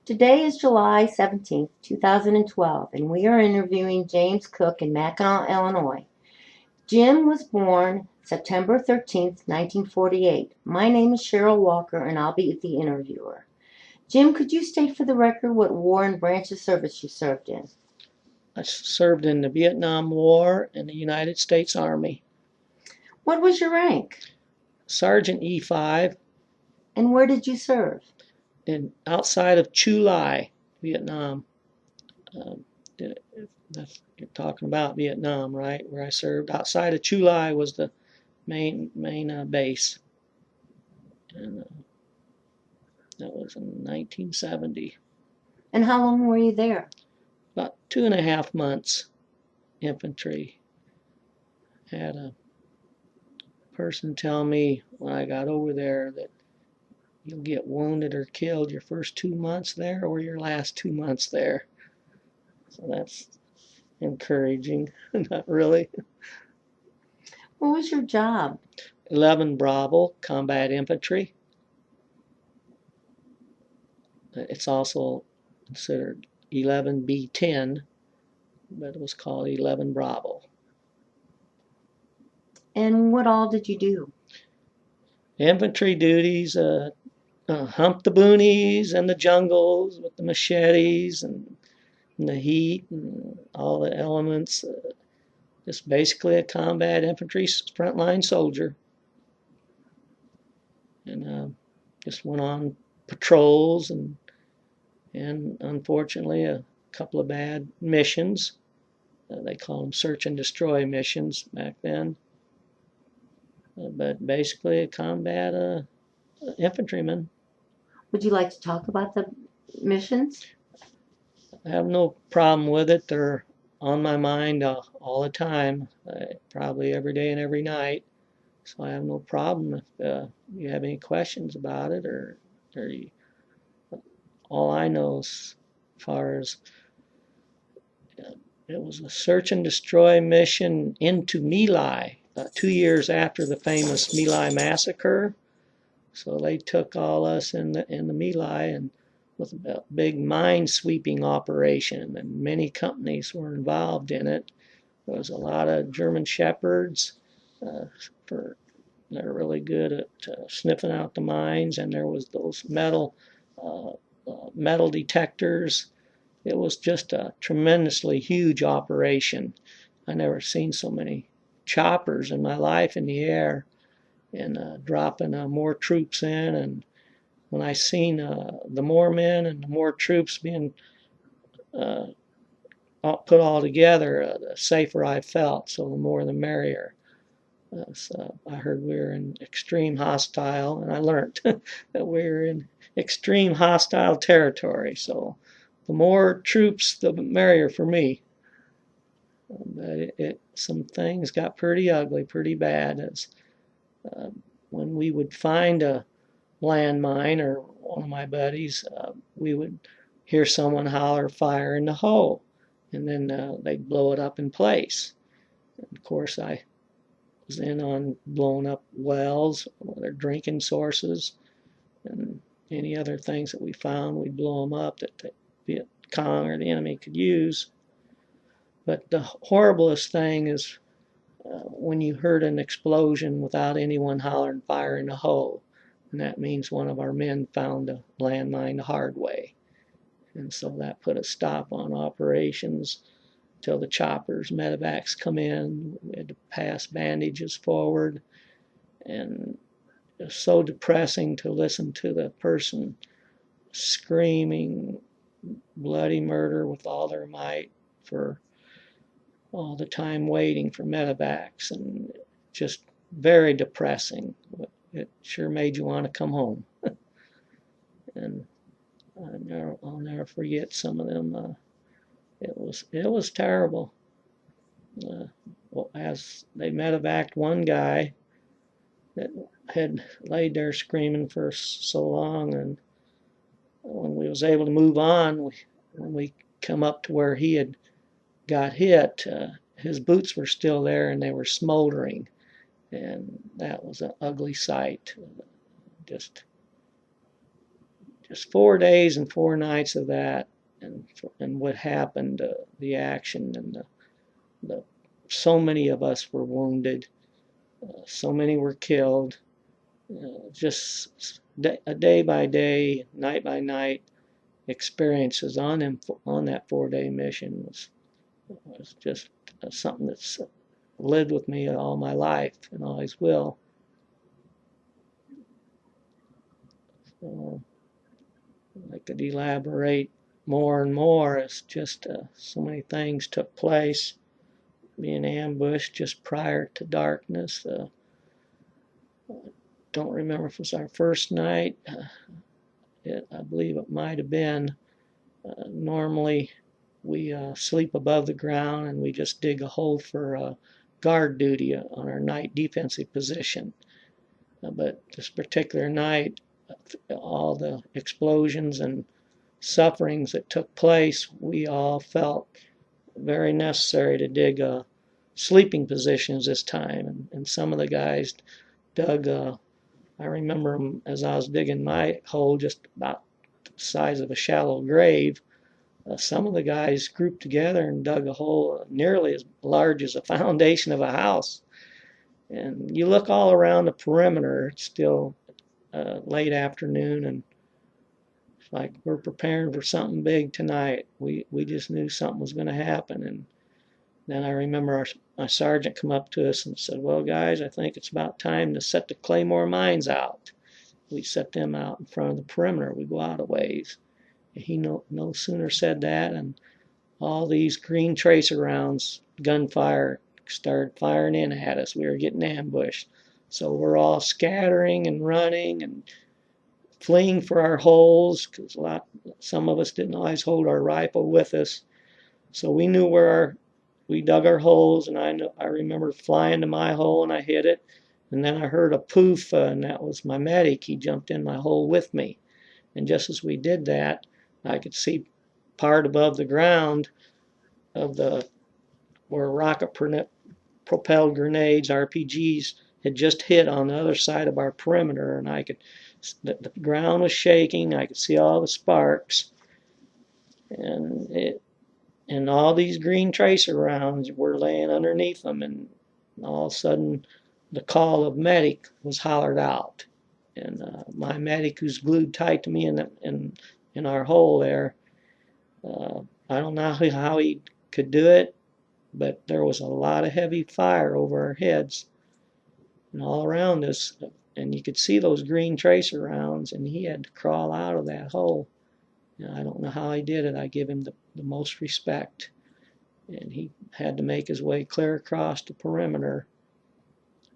Today is July 17th, 2012, and we are interviewing James Cook in Mackinac, Illinois. Jim was born September 13th, 1948. My name is Cheryl Walker, and I'll be the interviewer. Jim, could you state for the record what war and branch of service you served in? I served in the Vietnam War in the United States Army. What was your rank? Sergeant E5 And where did you serve? outside of Chu Lai, Vietnam. Um, you're talking about Vietnam, right? Where I served. Outside of Chu Lai was the main base. And that was in 1970. And how long were you there? About 2.5 months infantry. Had a person tell me when I got over there that you'll get wounded or killed your first 2 months there or your last 2 months there. So that's encouraging. Not really. What was your job? 11 Bravo, combat infantry. It's also considered 11B10, but it was called 11 Bravo. And what all did you do? Infantry duties, hump the boonies and the jungles with the machetes and the heat and all the elements. Just basically a combat infantry frontline soldier. And just went on patrols and unfortunately a couple of bad missions. They call them search and destroy missions back then. But basically a combat infantryman. Would you like to talk about the missions? I have no problem with it. They're on my mind all the time, probably every day and every night. So I have no problem if you have any questions about it, or all I know as far as it was a search and destroy mission into My Lai, 2 years after the famous My Lai massacre. So they took all us in the My Lai and with a big minesweeping operation, and many companies were involved in it. There was a lot of German shepherds. They're really good at sniffing out the mines, and there was those uh, metal detectors. It was just a tremendously huge operation. I never seen so many choppers in my life in the air, and dropping more troops in. And when I seen the more men and the more troops being uh, put all together, the safer I felt. So the more the merrier. So I heard we were in extreme hostile, and I learned that we were in extreme hostile territory. So the more troops, the merrier for me. But some things got pretty ugly, pretty bad. As uh, when we would find a landmine, or one of my buddies, we would hear someone holler fire in the hole, and then they'd blow it up in place. And of course, I was in on blowing up wells, their drinking sources, and any other things that we found, we'd blow them up that the Viet Cong or the enemy could use. But the horriblest thing is when you heard an explosion without anyone hollering fire in the hole. And that means one of our men found a landmine the hard way. And so that put a stop on operations till the choppers, medevacs come in. We had to pass bandages forward. And it was so depressing to listen to the person screaming bloody murder with all their might for all the time waiting for medevacs, and just very depressing. It sure made you want to come home. And I'll never forget some of them. It was terrible. Well, as they medevaced one guy that had laid there screaming for so long, and when we was able to move on, when we come up to where he had got hit, his boots were still there and they were smoldering, and that was an ugly sight. Just just 4 days and 4 nights of that, and what happened, the action, and the so many of us were wounded, so many were killed. Just a day by day, night by night experiences on that 4 day mission was just something that's lived with me all my life and always will. So I could elaborate more and more. It's just so many things took place. Being ambushed just prior to darkness. Don't remember if it was our first night. I believe it might have been. Normally, we sleep above the ground and we just dig a hole for guard duty on our night defensive position. But this particular night, all the explosions and sufferings that took place, we all felt very necessary to dig sleeping positions this time. And some of the guys dug, I remember them as I was digging my hole, just about the size of a shallow grave. Some of the guys grouped together and dug a hole nearly as large as a foundation of a house. And you look all around the perimeter, it's still late afternoon, and it's like we're preparing for something big tonight. We just knew something was going to happen. And then I remember my sergeant come up to us and said, "Well, guys, I think it's about time to set the Claymore mines out." We set them out in front of the perimeter. We go out a ways. He no sooner said that, and all these green tracer rounds, gunfire, started firing in at us. We were getting ambushed. So we're all scattering and running and fleeing for our holes, because some of us didn't always hold our rifle with us. So we knew we dug our holes, and I remember flying to my hole and I hit it. And then I heard a poof, and that was my medic. He jumped in my hole with me. And just as we did that, I could see part above the ground of where rocket propelled grenades, RPGs, had just hit on the other side of our perimeter, and the ground was shaking. I could see all the sparks, and all these green tracer rounds were laying underneath them, and all of a sudden the call of medic was hollered out, and my medic, who's glued tight to me in our hole there, I don't know how he could do it, but there was a lot of heavy fire over our heads and all around us, and you could see those green tracer rounds, and he had to crawl out of that hole. And I don't know how he did it. I give him the most respect. And he had to make his way clear across the perimeter.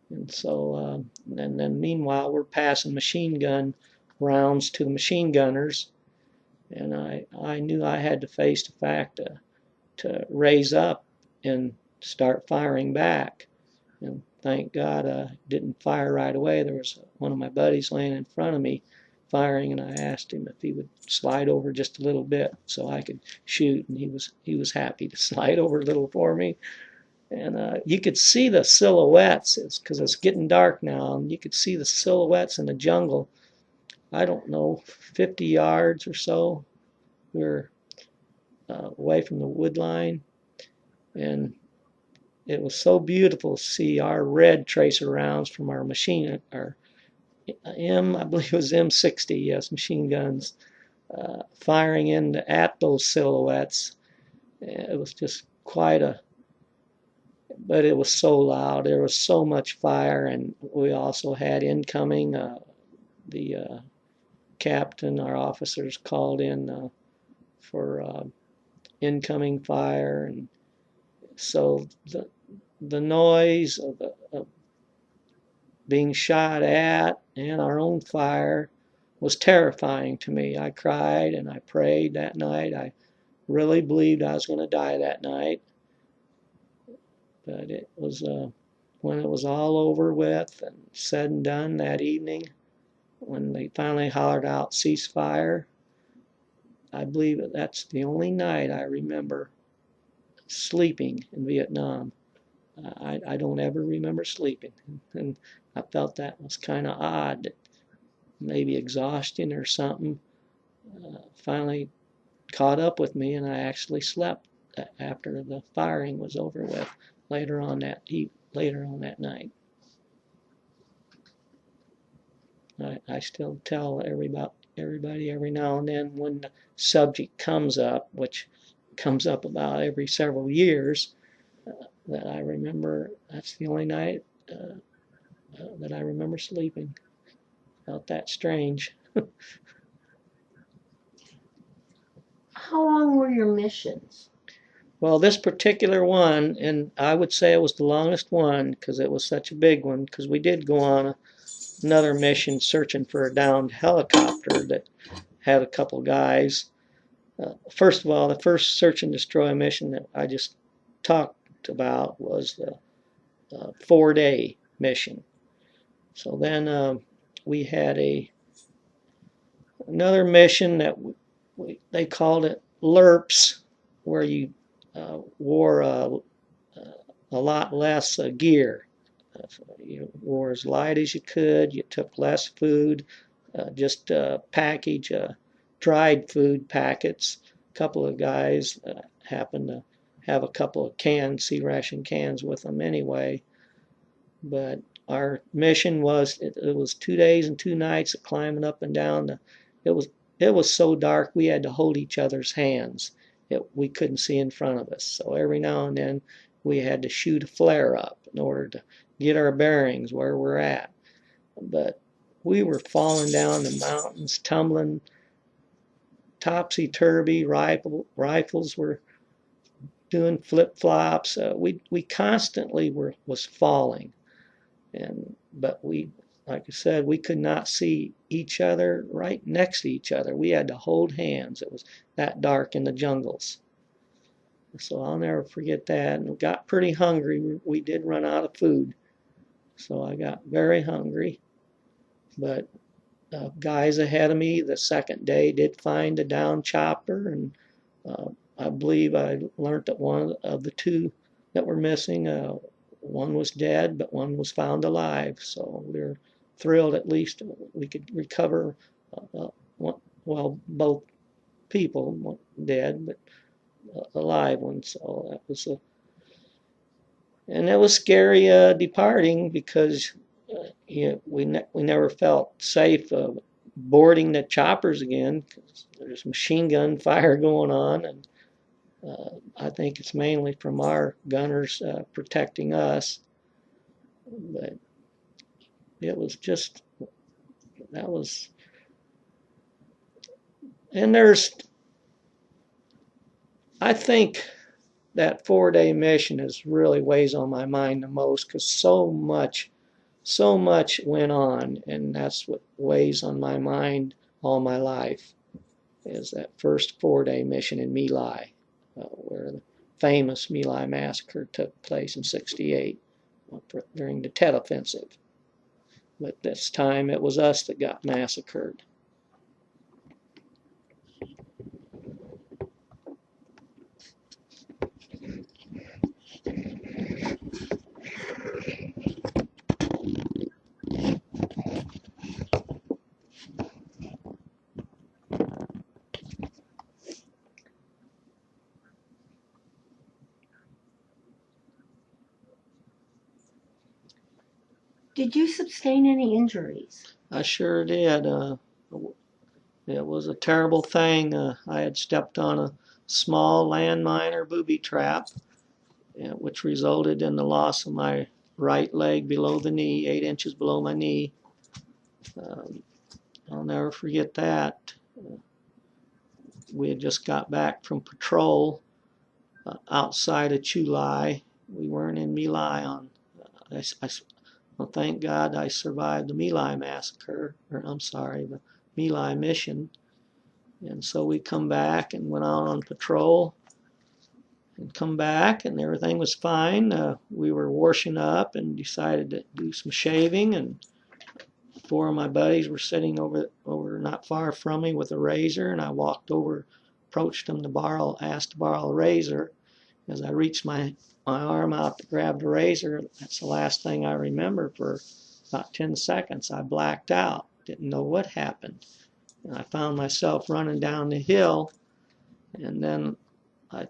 And so, and then meanwhile, we're passing machine gun rounds to the machine gunners, and I knew I had to face the fact to raise up and start firing back. And thank God I didn't fire right away. There was one of my buddies laying in front of me firing, and I asked him if he would slide over just a little bit so I could shoot, and he was happy to slide over a little for me. And you could see the silhouettes, because it's getting dark now, and you could see the silhouettes in the jungle. I don't know, 50 yards or so. We were away from the wood line, and it was so beautiful to see our red tracer rounds from our machine, our I believe it was M60, yes, machine guns, firing at those silhouettes. It was just but it was so loud. There was so much fire, and we also had incoming. The captain, our officers called in for incoming fire, and so the noise of being shot at and our own fire was terrifying to me. I cried and I prayed that night. I really believed I was going to die that night. But it was when it was all over with and said and done that evening, when they finally hollered out ceasefire, I believe that's the only night I remember sleeping in Vietnam. I don't ever remember sleeping, and I felt that was kind of odd, maybe exhaustion or something. finally caught up with me, and I actually slept after the firing was over with later on that night. I still tell everybody every now and then when the subject comes up, which comes up about every several years, that I remember that's the only night that I remember sleeping. Felt that strange. How long were your missions? Well, this particular one, and I would say it was the longest one because it was such a big one, because we did go on another mission searching for a downed helicopter that had a couple guys. First of all, the first search and destroy mission that I just talked about was the 4-day mission. So then we had another mission that they called it LERPS, where you wore a lot less gear. You wore as light as you could. You took less food. Just package dried food packets. A couple of guys happened to have a couple of cans, sea ration cans with them anyway. But our mission was it was 2 days and 2 nights of climbing up and down. It was so dark we had to hold each other's hands. We couldn't see in front of us. So every now and then we had to shoot a flare up in order to get our bearings where we're at. But we were falling down the mountains, tumbling topsy-turvy. Rifles were doing flip-flops. We constantly was falling. But like I said, we could not see each other right next to each other. We had to hold hands. It was that dark in the jungles. So I'll never forget that. And we got pretty hungry. We did run out of food. So I got very hungry. But guys ahead of me the second day did find a downed chopper, and I believe I learned that one of the two that were missing, one was dead, but one was found alive. So we were thrilled at least we could recover, both people dead, but alive ones. So that was and it was scary departing because we never felt safe boarding the choppers again because there's machine gun fire going on, and I think it's mainly from our gunners protecting us. But it was just that was, and I think that 4-day mission is really weighs on my mind the most because so much went on, and that's what weighs on my mind all my life is that first 4-day mission in My Lai, where the famous My Lai massacre took place in '68 during the Tet Offensive. But this time it was us that got massacred. Did you sustain any injuries? I sure did. It was a terrible thing. I had stepped on a small landmine or booby trap, which resulted in the loss of my right leg below the knee, 8 inches below my knee. I'll never forget that. We had just got back from patrol outside of Chu Lai. We weren't in My Lai well, thank God I survived the My Lai massacre, or I'm sorry, the My Lai mission. And so we come back and went out on patrol and come back and everything was fine. We were washing up and decided to do some shaving, and 4 of my buddies were sitting over not far from me with a razor, and I walked over, approached them asked to borrow a razor. As I reached my arm out to grab the razor, that's the last thing I remember for about 10 seconds. I blacked out, didn't know what happened. And I found myself running down the hill, and then I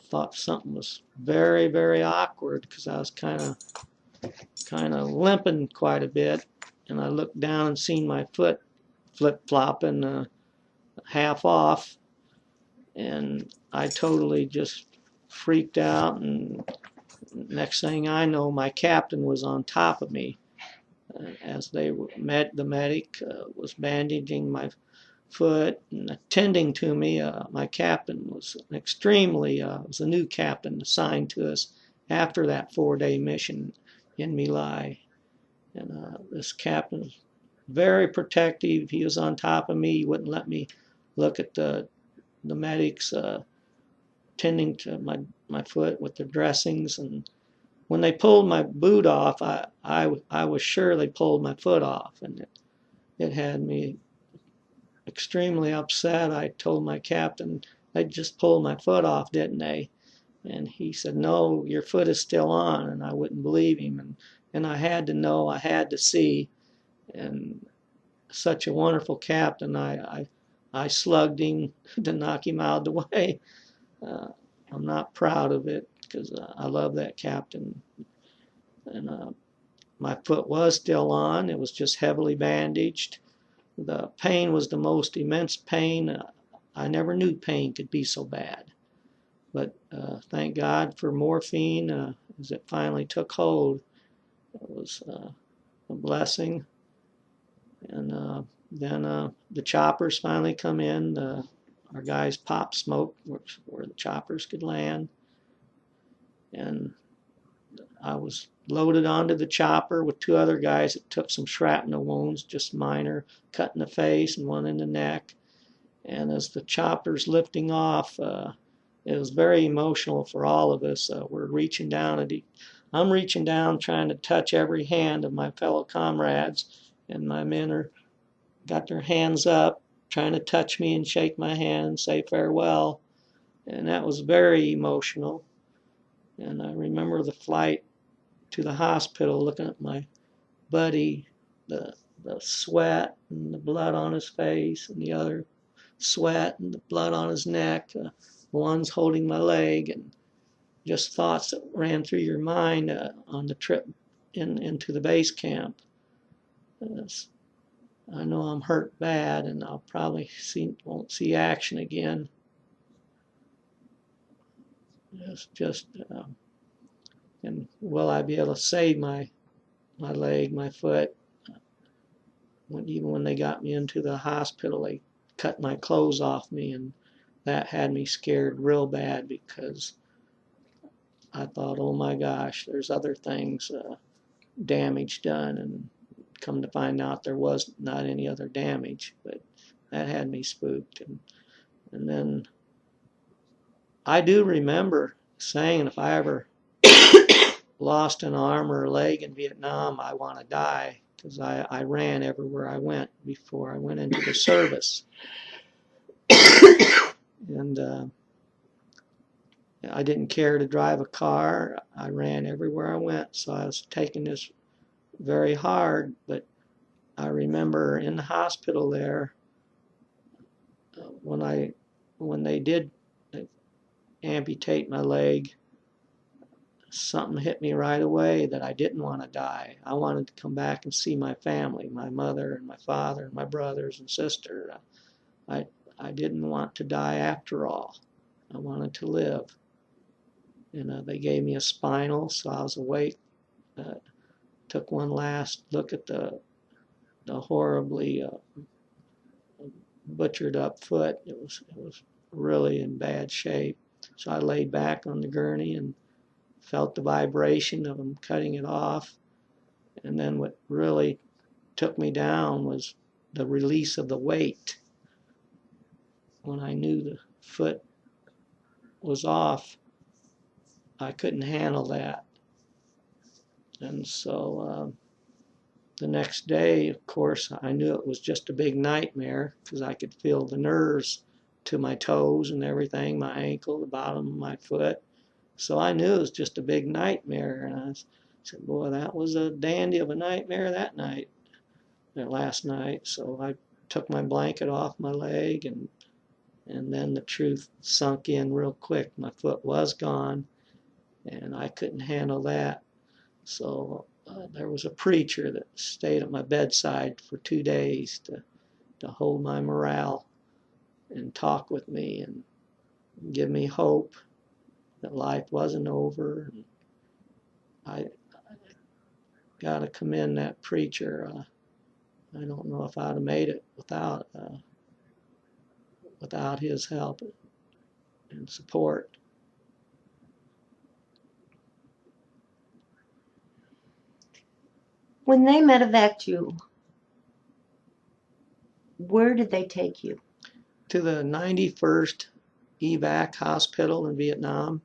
thought something was very, very awkward because I was kind of limping quite a bit, and I looked down and seen my foot flip-flopping half off, and I totally just freaked out, and next thing I know, my captain was on top of me as the medic was bandaging my foot and attending to me. My captain was was a new captain assigned to us after that 4-day mission in My Lai. And this captain was very protective. He was on top of me. He wouldn't let me look at the medics tending to my foot with their dressings. And when they pulled my boot off, I was sure they pulled my foot off, and it had me extremely upset. I told my captain they just pulled my foot off, didn't they? And he said, no, your foot is still on. And I wouldn't believe him. And I had to know, I had to see. And such a wonderful captain, I slugged him to knock him out of the way. I'm not proud of it because I love that captain. And my foot was still on. It was just heavily bandaged. The pain was the most immense pain. I never knew pain could be so bad. But thank God for morphine as it finally took hold. It was a blessing. And then the choppers finally come in. Our guys pop smoke where the choppers could land. And I was loaded onto the chopper with 2 other guys that took some shrapnel wounds, just minor, cut in the face and one in the neck. And as the chopper's lifting off, it was very emotional for all of us. We're reaching down, I'm reaching down trying to touch every hand of my fellow comrades, and my men got their hands up trying to touch me and shake my hand and say farewell. And that was very emotional. And I remember the flight to the hospital, looking at my buddy, the sweat and the blood on his face, and the other sweat and the blood on his neck. One's holding my leg, and just thoughts that ran through your mind on the trip into the base camp. I know I'm hurt bad, and I'll probably won't see action again. It's just, and will I be able to save my leg, my foot? Even when they got me into the hospital, they cut my clothes off me, and that had me scared real bad because I thought, oh my gosh, there's other things, damage done, and come to find out there was not any other damage, but that had me spooked. And then I do remember saying if I ever lost an arm or a leg in Vietnam, I want to die, because I ran everywhere I went before I went into the service. And I didn't care to drive a car. I ran everywhere I went, so I was taking this very hard. But I remember in the hospital there, when they did amputate my leg, something hit me right away that I didn't want to die. I wanted to come back and see my family, my mother and my father and my brothers and sister. I didn't want to die after all. I wanted to live. And they gave me a spinal, so I was awake. Took one last look at the horribly butchered up foot. It was really in bad shape. So I laid back on the gurney and felt the vibration of them cutting it off. And then what really took me down was the release of the weight. When I knew the foot was off, I couldn't handle that. And so the next day, of course, I knew it was just a big nightmare because I could feel the nerves to my toes and everything, my ankle, the bottom of my foot. So I knew it was just a big nightmare. And I said, boy, that was a dandy of a nightmare that last night. So I took my blanket off my leg, and then the truth sunk in real quick. My foot was gone, and I couldn't handle that. So there was a preacher that stayed at my bedside for 2 days to hold my morale and talk with me and give me hope that life wasn't over. And I got to commend that preacher. I don't know if I'd have made it without his help and support. When they medevaced you, where did they take you? To the 91st evac hospital in Vietnam.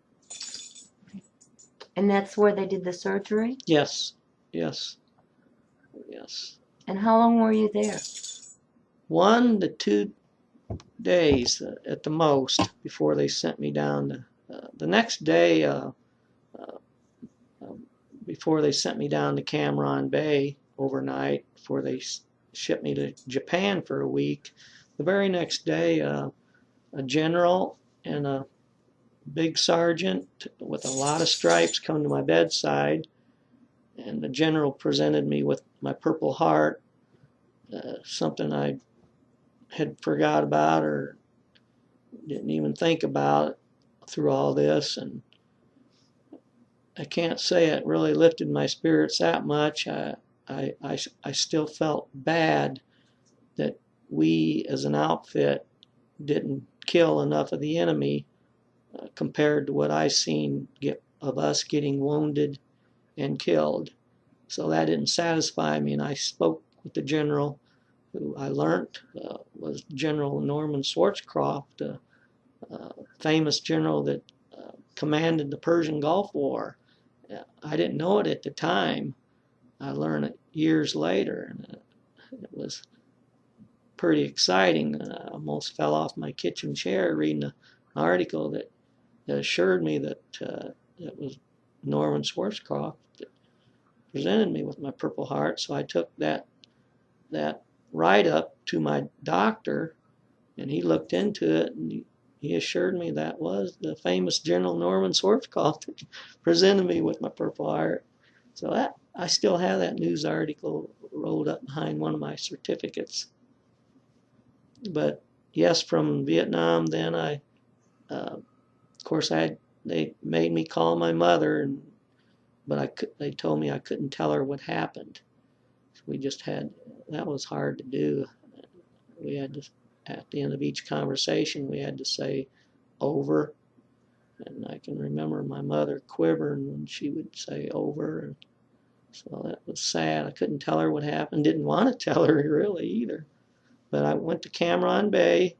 And that's where they did the surgery? Yes. And how long were you there? 1 to 2 days at the most before they sent me down to, the next day before they sent me down to Cam Bay overnight, before they shipped me to Japan for a week. The very next day, a general and a big sergeant with a lot of stripes come to my bedside, and the general presented me with my Purple Heart, something I had forgot about or didn't even think about through all this. And I can't say it really lifted my spirits that much. I still felt bad that we as an outfit didn't kill enough of the enemy compared to what I seen of us getting wounded and killed. So that didn't satisfy me, and I spoke with the general, who I learned was General Norman Schwarzkopf, the famous general that commanded the Persian Gulf War. I didn't know it at the time. I learned it years later, and it was pretty exciting. I almost fell off my kitchen chair reading an article that assured me that it was Norman Schwarzkopf that presented me with my Purple Heart. So I took that write-up to my doctor, and he looked into it, and he assured me that was the famous General Norman Schwarzkopf that presented me with my Purple Heart. So I still have that news article rolled up behind one of my certificates. But yes, from Vietnam, then of course, they made me call my mother, but they told me I couldn't tell her what happened. That was hard to do. We had to, at the end of each conversation, we had to say over. And I can remember my mother quivering when she would say over. And so that was sad. I couldn't tell her what happened. Didn't want to tell her really either. But I went to Cam Bay,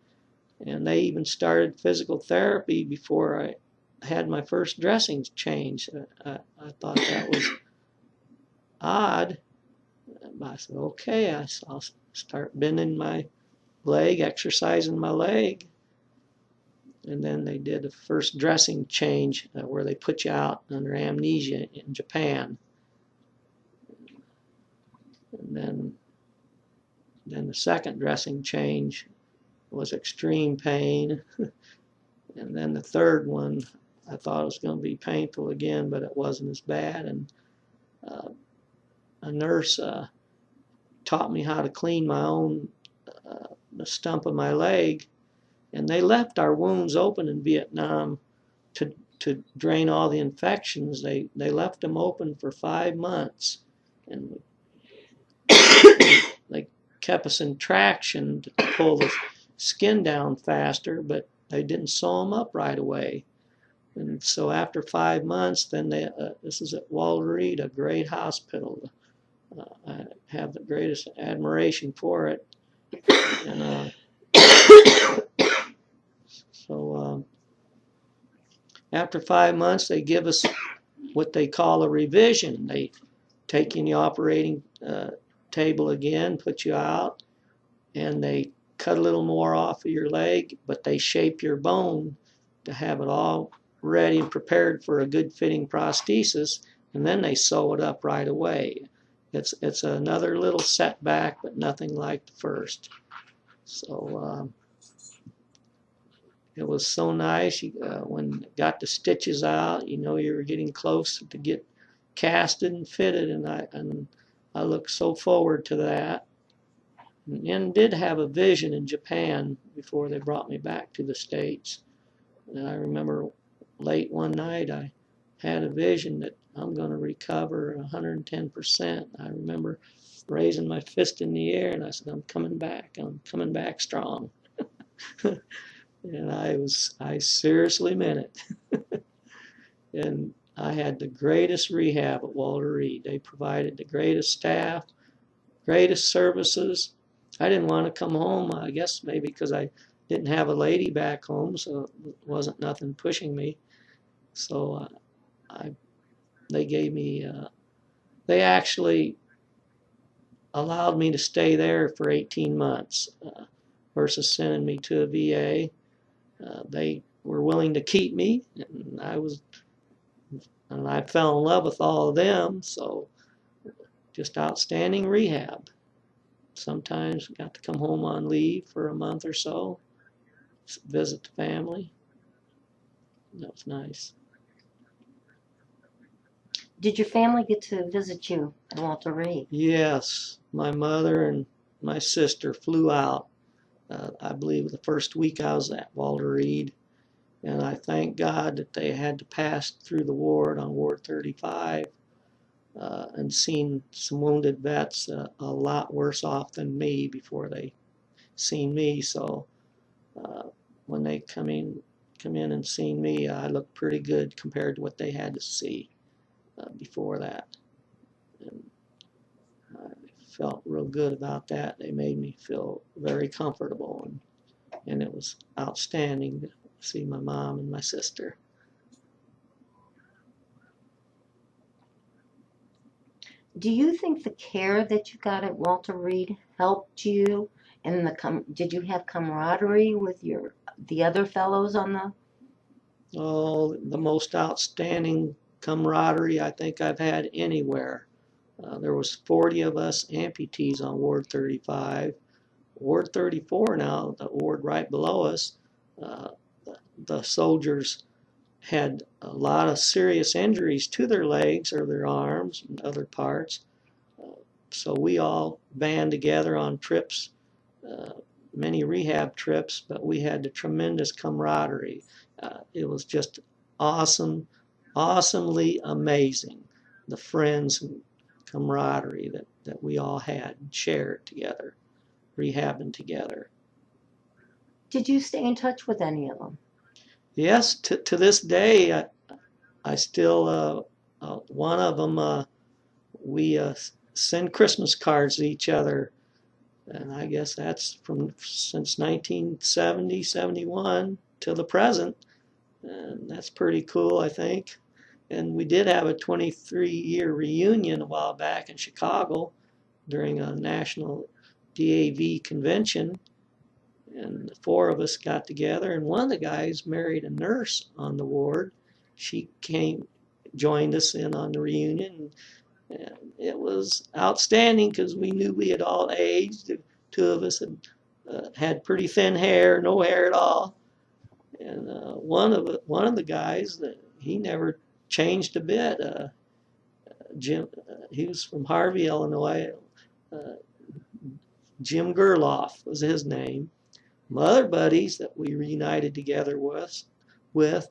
and they even started physical therapy before I had my first dressing change. I thought that was odd. I said, okay, I'll start bending my leg, exercising my leg. And then they did the first dressing change where they put you out under amnesia in Japan. And then the second dressing change was extreme pain. And then the third one, I thought it was going to be painful again, but it wasn't as bad. And a nurse taught me how to clean my own the stump of my leg, and they left our wounds open in Vietnam to drain all the infections. They left them open for 5 months, and they kept us in traction to pull the skin down faster, but they didn't sew them up right away. And so after 5 months, then this is at Walter Reed, a great hospital. I have the greatest admiration for it. And so after 5 months, they give us what they call a revision. They take you in the operating table again, put you out, and they cut a little more off of your leg, but they shape your bone to have it all ready and prepared for a good fitting prosthesis, and then they sew it up right away. It's another little setback, but nothing like the first. So it was so nice. When you got the stitches out, you know you were getting close to get casted and fitted, and I looked so forward to that. And did have a vision in Japan before they brought me back to the States. And I remember late one night I had a vision that I'm going to recover 110%. I remember raising my fist in the air and I said, I'm coming back strong. And I seriously meant it. And I had the greatest rehab at Walter Reed. They provided the greatest staff, greatest services. I didn't want to come home, I guess maybe because I didn't have a lady back home, so it wasn't nothing pushing me. So they gave me, they actually allowed me to stay there for 18 months versus sending me to a VA. They were willing to keep me, and I fell in love with all of them, so just outstanding rehab. Sometimes got to come home on leave for a month or so, visit the family. That was nice. Did your family get to visit you at Walter Reed? Yes, my mother and my sister flew out, I believe the first week I was at Walter Reed, and I thank God that they had to pass through the ward on Ward 35 and seen some wounded vets a lot worse off than me before they seen me. So when they come in and seen me, I looked pretty good compared to what they had to see before that. And I felt real good about that. They made me feel very comfortable, and it was outstanding to see my mom and my sister. Do you think the care that you got at Walter Reed helped you? And did you have camaraderie with the other fellows on the? Oh, the most outstanding camaraderie I think I've had anywhere. There was 40 of us amputees on Ward 35. Ward 34 now, the ward right below us, uh, the soldiers had a lot of serious injuries to their legs or their arms and other parts. So we all band together on trips, uh, many rehab trips, but we had a tremendous camaraderie. It was just awesome, awesomely amazing, the friends and camaraderie that we all had and shared together, rehabbing together. Did you stay in touch with any of them? Yes, to this day, I still, one of them, we send Christmas cards to each other, and I guess that's from since 1970, 71 till the present, and that's pretty cool, I think. And we did have a 23-year reunion a while back in Chicago during a national DAV convention, and the four of us got together, and one of the guys married a nurse on the ward. She joined us in on the reunion, and it was outstanding because we knew we had all aged. The two of us had pretty thin hair, no hair at all, and one of the guys he never changed a bit. Jim, he was from Harvey, Illinois. Uh, Jim Gerloff was his name. My other buddies that we reunited together with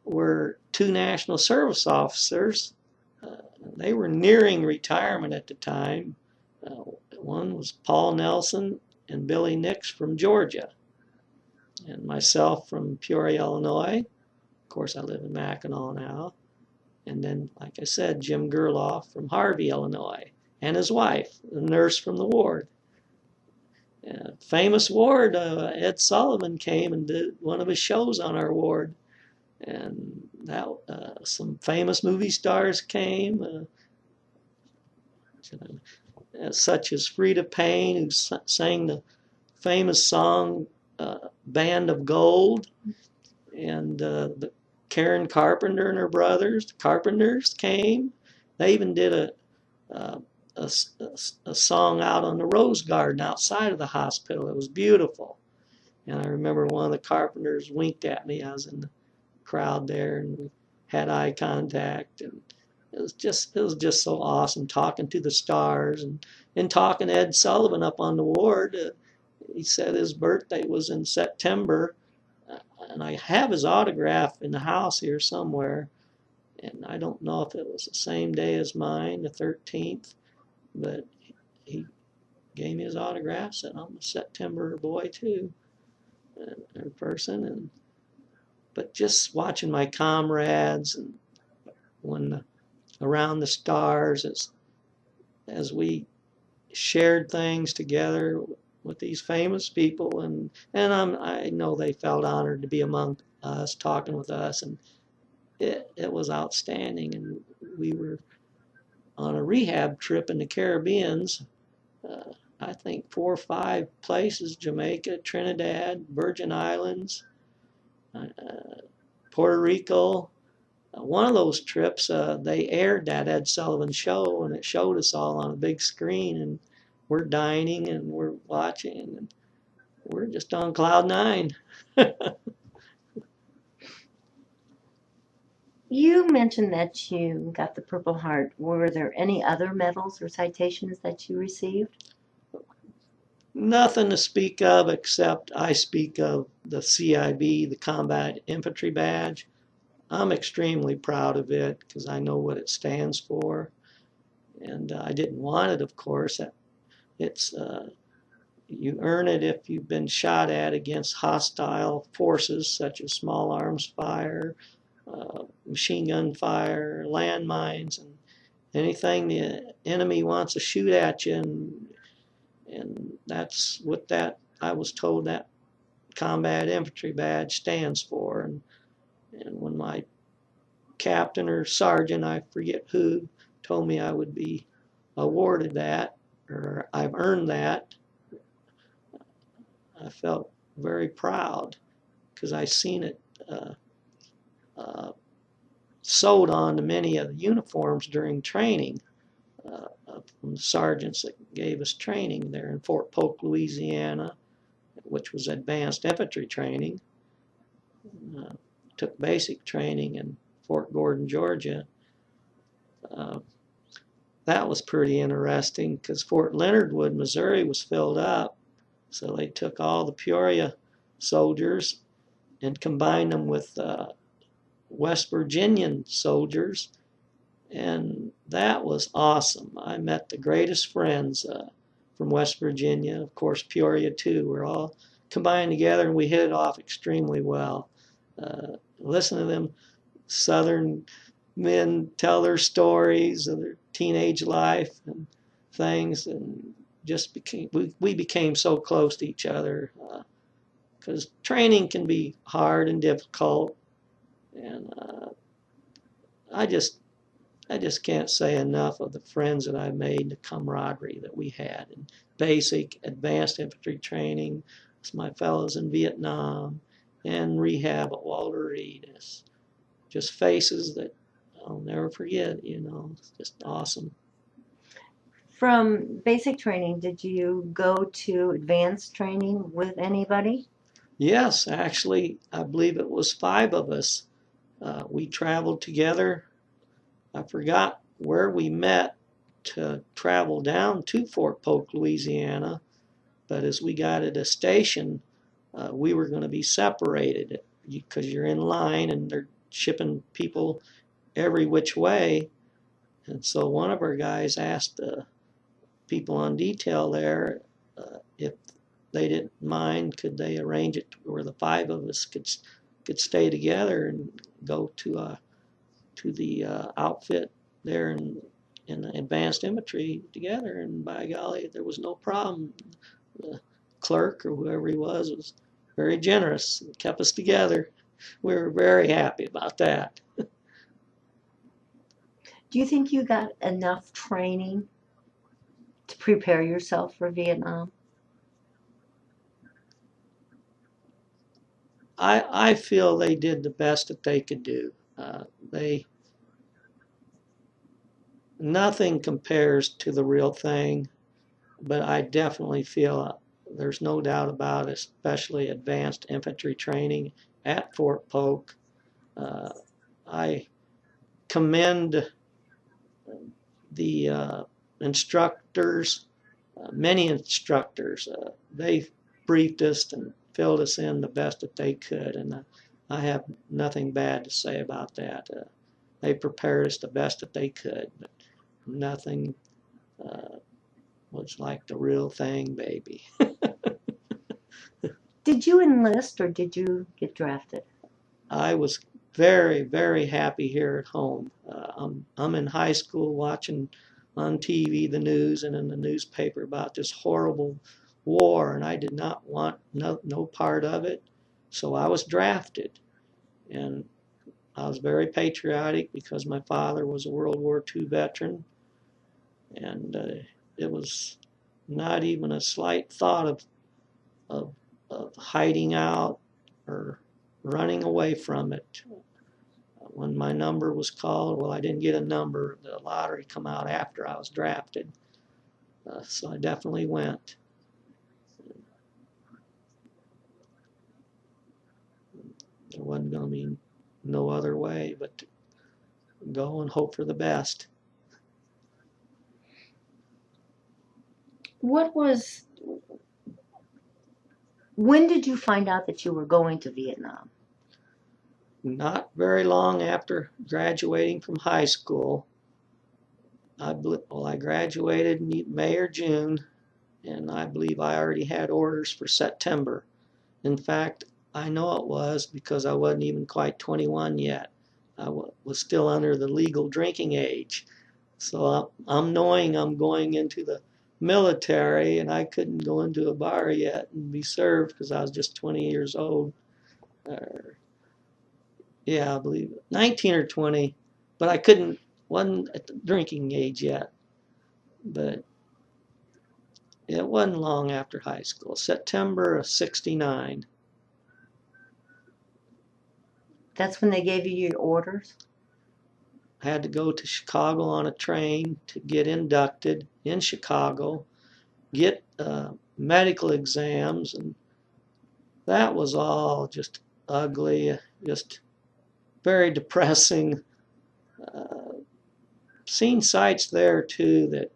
were two national service officers. They were nearing retirement at the time. One was Paul Nelson and Billy Nix from Georgia, and myself from Peoria, Illinois. Of course, I live in Mackinac now. And then, like I said, Jim Gerloff from Harvey, Illinois, and his wife, the nurse from the ward. Famous ward, Ed Sullivan came and did one of his shows on our ward, and some famous movie stars came, such as Frida Payne, who sang the famous song "Band of Gold," and Karen Carpenter and her brothers, the Carpenters, came. They even did a song out on the rose garden outside of the hospital. It was beautiful. And I remember one of the carpenters winked at me. I was in the crowd there, and we had eye contact, and it was just so awesome talking to the stars, and talking to Ed Sullivan up on the ward. He said his birthday was in September, and I have his autograph in the house here somewhere. And I don't know if it was the same day as mine, the 13th, but he gave me his autograph. Said I'm a September boy too, in person. But just watching my comrades and when around the stars as we shared things together with these famous people, and I know they felt honored to be among us, talking with us, and it was outstanding. And we were on a rehab trip in the Caribbeans. I think 4 or 5 places: Jamaica, Trinidad, Virgin Islands, uh, Puerto Rico. One of those trips, they aired that Ed Sullivan show, and it showed us all on a big screen, and we're dining and we're watching, and we're just on cloud nine. You mentioned that you got the Purple Heart. Were there any other medals or citations that you received? Nothing to speak of, except I speak of the CIB, the Combat Infantry Badge. I'm extremely proud of it because I know what it stands for, and I didn't want it, of course. It's You earn it if you've been shot at against hostile forces such as small arms fire, machine gun fire, landmines, and anything the enemy wants to shoot at you. And that's what that I was told that combat infantry badge stands for. And when my captain or sergeant, I forget who, told me I would be awarded that, or I've earned that, I felt very proud because I seen it uh, sewed on to many of the uniforms during training from the sergeants that gave us training there in Fort Polk, Louisiana, which was advanced infantry training. Uh, Took basic training in Fort Gordon, Georgia. Uh, that was pretty interesting because Fort Leonard Wood, Missouri was filled up. So they took all the Peoria soldiers and combined them with West Virginian soldiers, and that was awesome. I met the greatest friends from West Virginia, of course Peoria too. We're all combined together, and we hit it off extremely well. Listen to them Southern men tell their stories of their teenage life and things, and just we became so close to each other because training can be hard and difficult, and I just I just can't say enough of the friends that I made, the camaraderie that we had in basic, advanced infantry training with my fellows in Vietnam and rehab at Walter Reed. It's just faces that I'll never forget, It's just awesome. From basic training, did you go to advanced training with anybody? Yes, actually, I believe it was 5 of us. We traveled together. I forgot where we met to travel down to Fort Polk, Louisiana, but as we got at a station, we were going to be separated because you're in line and they're shipping people every which way. And so one of our guys asked the people on detail there if they didn't mind, could they arrange it where the 5 of us could stay together and go to the outfit there in the advanced infantry together. And by golly, there was no problem. The clerk or whoever he was very generous and kept us together. We were very happy about that. Do you think you got enough training to prepare yourself for Vietnam? I feel they did the best that they could do. They nothing compares to the real thing, but I definitely feel there's no doubt about it, especially advanced infantry training at Fort Polk. I commend the instructors, many instructors. They briefed us and filled us in the best that they could, and I have nothing bad to say about that. They prepared us the best that they could, but nothing was like the real thing, baby. Did you enlist or did you get drafted? I was very, very happy here at home. I'm in high school watching on TV the news and in the newspaper about this horrible war, and I did not want no part of it. So I was drafted, and I was very patriotic because my father was a World War II veteran, and it was not even a slight thought of, of hiding out or running away from it. When my number was called, well, I didn't get a number. The lottery come out after I was drafted. So I definitely went. There wasn't going to be no other way but to go and hope for the best. When did you find out that you were going to Vietnam? Not very long after graduating from high school. I graduated in May or June, and I believe I already had orders for September. In fact, I know it was because I wasn't even quite 21 yet. I was still under the legal drinking age. So I'm knowing I'm going into the military, and I couldn't go into a bar yet and be served because I was just 20 years old. Yeah, I believe it. 19 or 20, but wasn't at the drinking age yet. But it wasn't long after high school, September of '69. That's when they gave you your orders? I had to go to Chicago on a train to get inducted in Chicago, get medical exams, and that was all just ugly, just very depressing. Seen sights there too that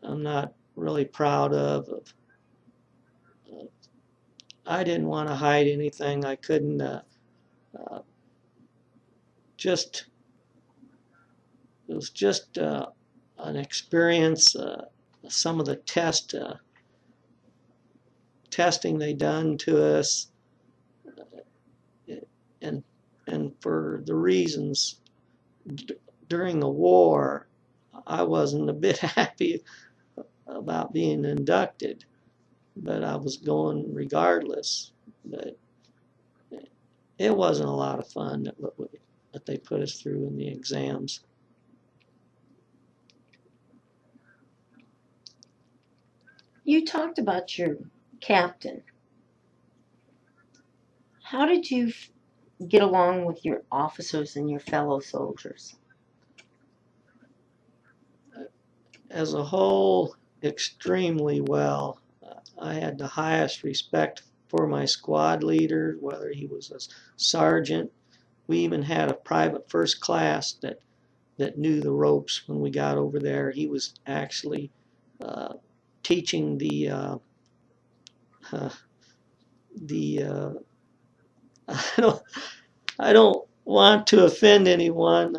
I'm not really proud of. I didn't want to hide anything. I couldn't just, it was just an experience. Some of the testing they done to us, and for the reasons during the war, I wasn't a bit happy about being inducted, but I was going regardless. But it wasn't a lot of fun that they put us through in the exams. You talked about your captain. How did you get along with your officers and your fellow soldiers? As a whole, extremely well. I had the highest respect for my squad leader, whether he was a sergeant. We even had a private first class that knew the ropes when we got over there. He was actually teaching the I don't want to offend anyone,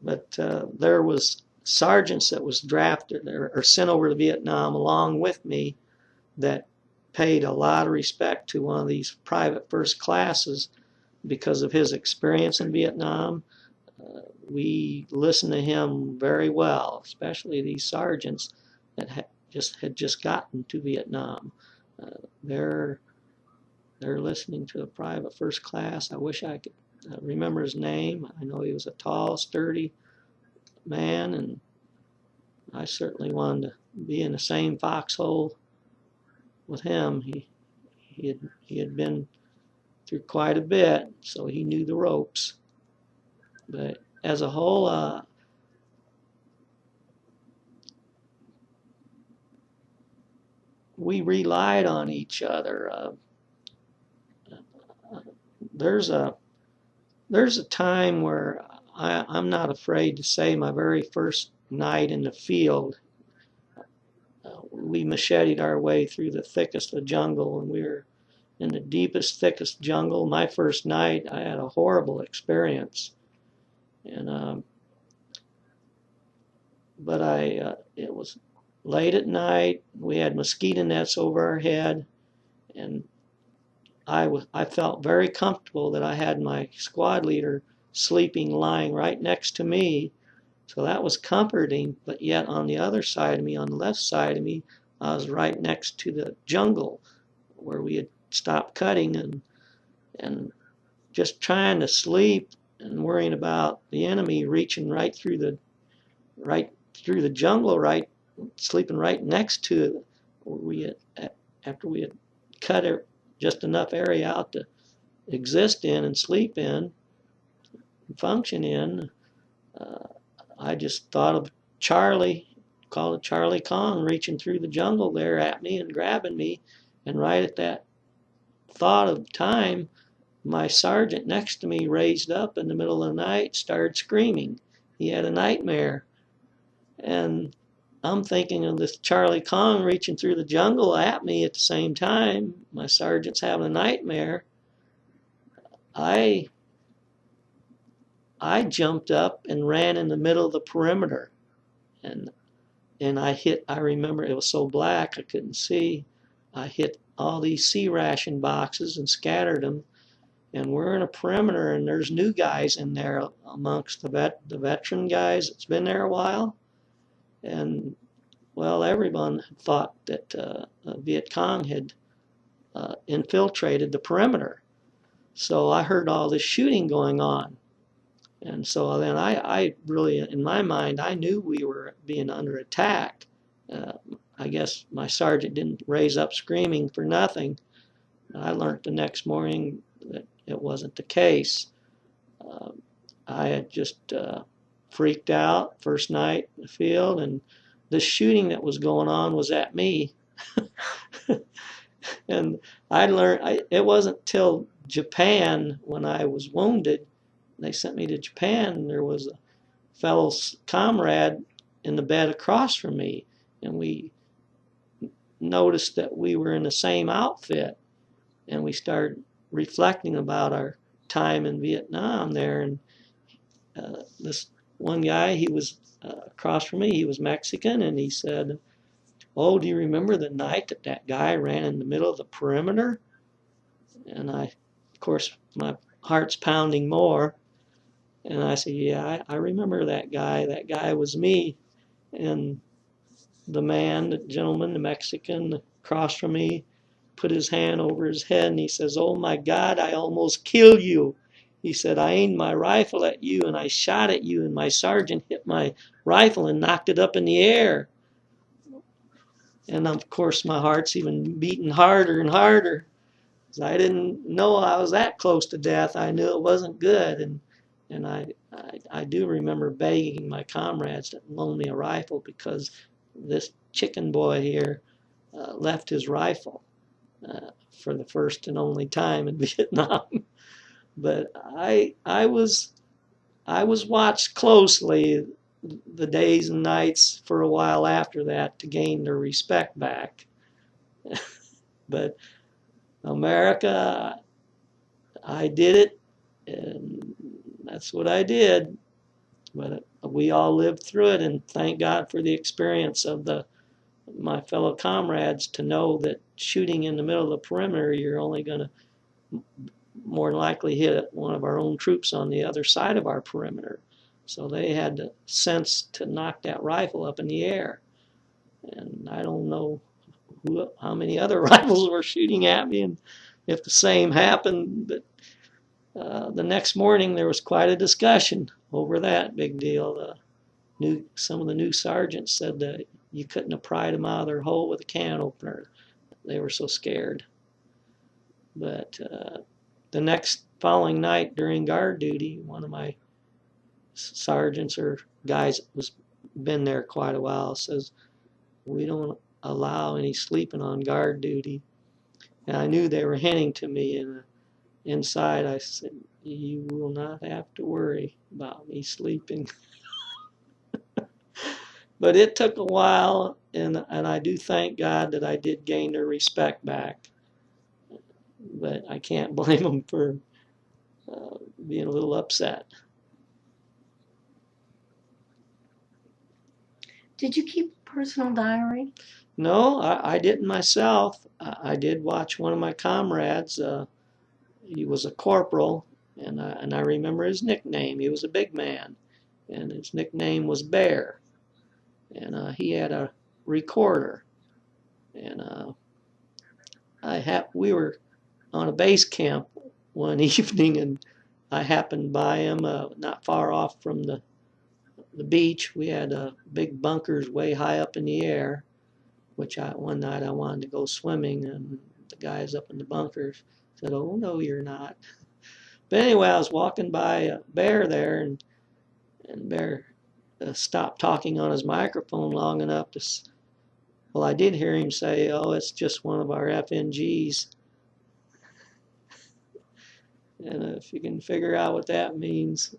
but there was sergeants that was drafted or sent over to Vietnam along with me that paid a lot of respect to one of these private first classes because of his experience in Vietnam. We listened to him very well, especially these sergeants that had just gotten to Vietnam. They're listening to a private first class. I wish I could remember his name. I know he was a tall, sturdy man, and I certainly wanted to be in the same foxhole with him. He had been through quite a bit, so he knew the ropes. But as a whole, we relied on each other. There's a time where I'm not afraid to say my very first night in the field, we macheted our way through the thickest of jungle, and we were in the deepest, thickest jungle. My first night, I had a horrible experience, and but it was late at night. We had mosquito nets over our head, and I felt very comfortable that I had my squad leader sleeping, lying right next to me. So that was comforting, but yet on the other side of me, on the left side of me, I was right next to the jungle where we had stopped cutting, and just trying to sleep and worrying about the enemy reaching right through the jungle, right, sleeping right next to it. After we had cut just enough area out to exist in and sleep in and function in. I just thought of Charlie, called it Charlie Kong, reaching through the jungle there at me and grabbing me. And right at that thought of time, my sergeant next to me raised up in the middle of the night, started screaming. He had a nightmare. And I'm thinking of this Charlie Kong reaching through the jungle at me at the same time. My sergeant's having a nightmare. I jumped up and ran in the middle of the perimeter. And I remember it was so black I couldn't see. I hit all these C ration boxes and scattered them. And we're in a perimeter, and there's new guys in there amongst the veteran guys that's been there a while. And, well, everyone thought that Viet Cong had infiltrated the perimeter. So I heard all this shooting going on. And so then I really, in my mind, I knew we were being under attack. I guess my sergeant didn't raise up screaming for nothing. I learned the next morning that it wasn't the case. I had just freaked out first night in the field, and the shooting that was going on was at me. And I learned, it wasn't till Japan when I was wounded, they sent me to Japan, and there was a fellow comrade in the bed across from me, and we noticed that we were in the same outfit, and we started reflecting about our time in Vietnam there. And this one guy, he was across from me, he was Mexican, and he said, "Oh, do you remember the night that guy ran in the middle of the perimeter?" And of course, my heart's pounding more. And I said, "Yeah, I remember that guy. That guy was me." And the gentleman, the Mexican across from me, put his hand over his head, and he says, "Oh my God, I almost killed you." He said, "I aimed my rifle at you, and I shot at you, and my sergeant hit my rifle and knocked it up in the air." And of course, my heart's even beating harder and harder. I didn't know I was that close to death. I knew it wasn't good. And I do remember begging my comrades to loan me a rifle, because this chicken boy here left his rifle for the first and only time in Vietnam. But I was watched closely the days and nights for a while after that to gain their respect back. But America, I did it, and that's what I did. But we all lived through it, and thank God for the experience of my fellow comrades to know that shooting in the middle of the perimeter, you're only going to more than likely hit one of our own troops on the other side of our perimeter. So they had the sense to knock that rifle up in the air. And I don't know how many other rifles were shooting at me, and if the same happened. But the next morning there was quite a discussion over that big deal. Some of the new sergeants said that you couldn't have pried them out of their hole with a can opener. They were so scared. But the next following night during guard duty, one of my sergeants or guys that was been there quite a while says, "We don't allow any sleeping on guard duty. And I knew they were hinting to me, and inside I said, you will not have to worry about me sleeping. But it took a while, and I do thank God that I did gain their respect back. But I can't blame them for being a little upset. Did you keep a personal diary? No, I didn't myself. I did watch one of my comrades. He was a corporal, and I remember his nickname. He was a big man, and his nickname was Bear. And he had a recorder. And we were on a base camp one evening, and I happened by him not far off from the beach. We had big bunkers way high up in the air, which one night I wanted to go swimming, and the guys up in the bunkers said, "Oh no, you're not." But anyway, I was walking by Bear there, and Bear stopped talking on his microphone long enough to. Well, I did hear him say, "Oh, it's just one of our FNGs." And if you can figure out what that means,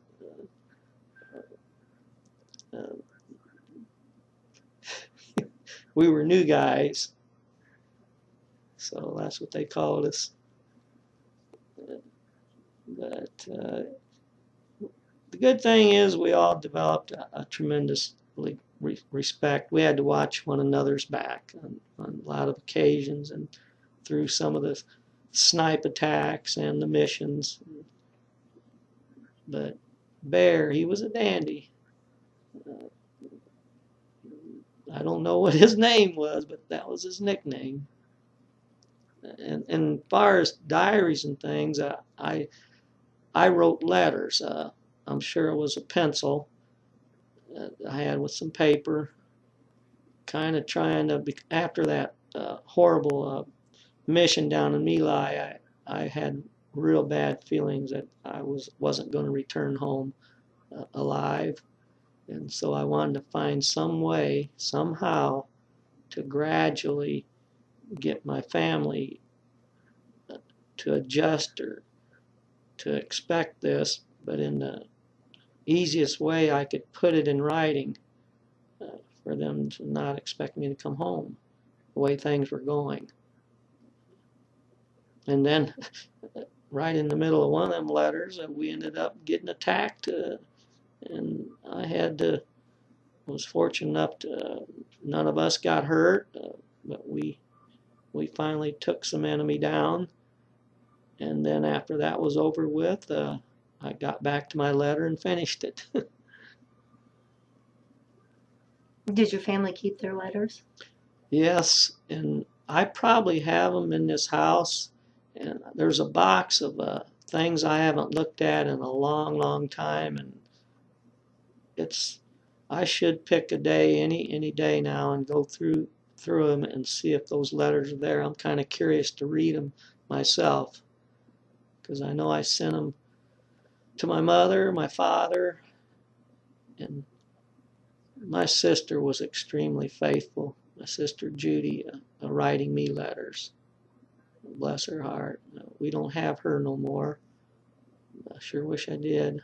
uh, we were new guys, so that's what they called us. But the good thing is we all developed a tremendous respect. We had to watch one another's back on a lot of occasions, and through some of the snipe attacks and the missions. But Bear, he was a dandy. I don't know what his name was, but that was his nickname. And as far as diaries and things, I wrote letters. I'm sure it was a pencil I had with some paper, kind of trying to, after that horrible mission down in My Lai, I had real bad feelings that I wasn't going to return home alive. And so I wanted to find some way, somehow, to gradually get my family to adjust or to expect this, but in the easiest way I could put it in writing for them to not expect me to come home the way things were going. And then right in the middle of one of them letters, we ended up getting attacked, and was fortunate enough to, none of us got hurt, but we finally took some enemy down. And then after that was over with, I got back to my letter and finished it. Did your family keep their letters? Yes, and I probably have them in this house. And there's a box of things I haven't looked at in a long, long time, and I should pick a day, any day now, and go through them and see if those letters are there. I'm kind of curious to read them myself, because I know I sent them to my mother, my father, and my sister was extremely faithful. My sister Judy, writing me letters. Bless her heart. We don't have her no more. I sure wish I did.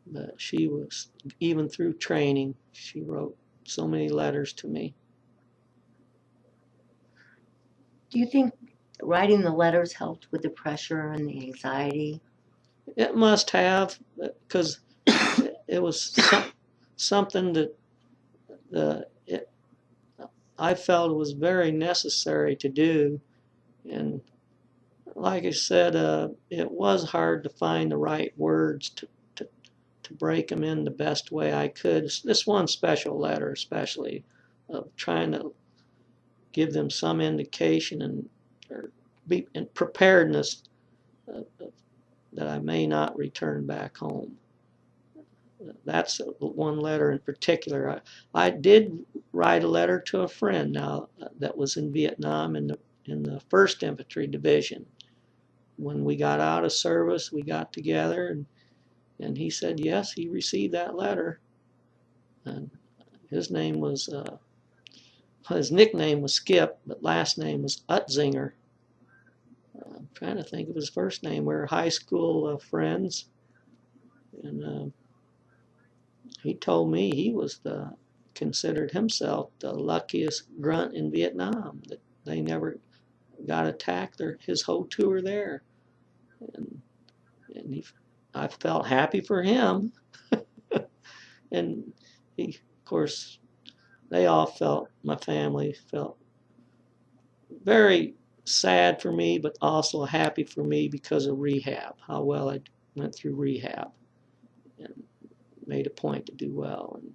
But she was, even through training, she wrote so many letters to me. Do you think writing the letters helped with the pressure and the anxiety? It must have, because it was something that I felt it was very necessary to do. And like I said, it was hard to find the right words to break them in the best way I could. This one special letter, especially, of trying to give them some indication and preparedness that I may not return back home. That's one letter in particular. I did write a letter to a friend now that was in Vietnam in the 1st Infantry Division. When we got out of service, we got together, and he said yes, he received that letter. And his name was his nickname was Skip, but last name was Utzinger. I'm trying to think of his first name. We were high school friends, and he told me he was considered himself the luckiest grunt in Vietnam, that they never got attacked his whole tour there, and I felt happy for him, and of course, my family felt very sad for me, but also happy for me because of rehab, how well I went through rehab and made a point to do well. And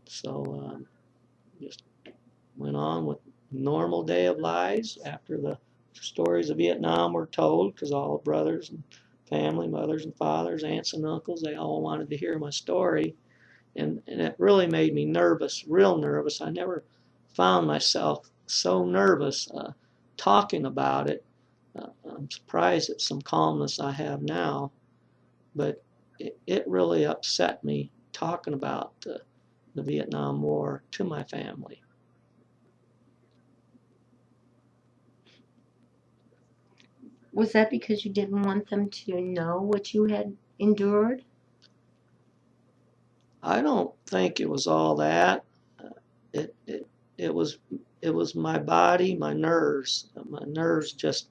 so just went on with normal day of lives after the stories of Vietnam were told, because all brothers and family, mothers and fathers, aunts and uncles, they all wanted to hear my story. And it really made me nervous, real nervous. I never found myself so nervous talking about it. I'm surprised at some calmness I have now, but it really upset me talking about the Vietnam War to my family. Was that because you didn't want them to know what you had endured? I don't think it was all that. It it it was my body, my nerves. My nerves just.